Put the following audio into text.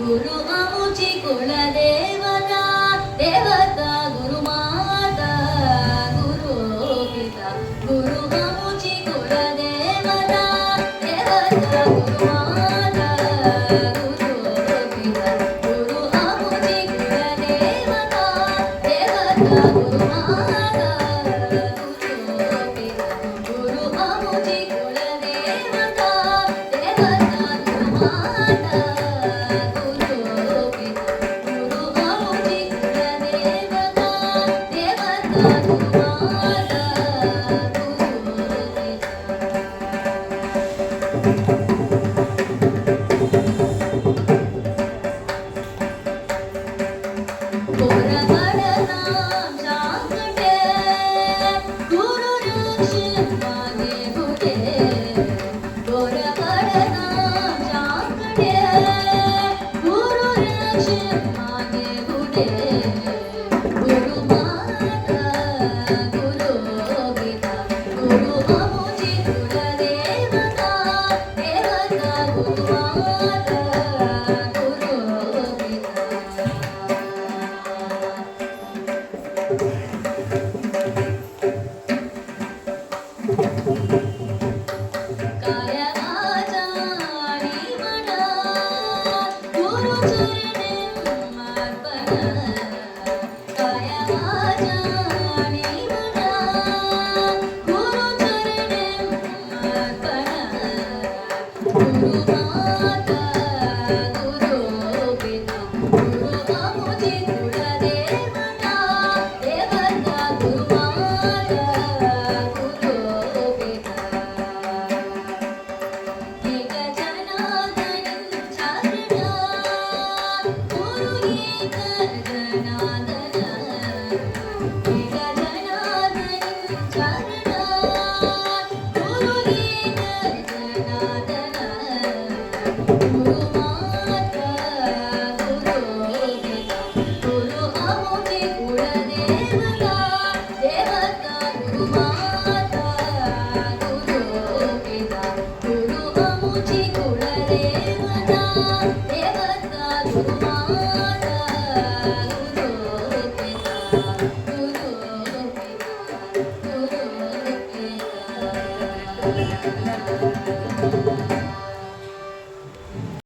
गुरु आमुची कुलदेवता देवता गुरु माता गुरु पिता गुरु आमुची कुलदेवता देवता गुरु माता गुरु पिता गुरु आमुची कुलदेवता देवता गुरु माता गुरु पिता गुरु आमुची कुलदेवता देवता गुरु माता गुरु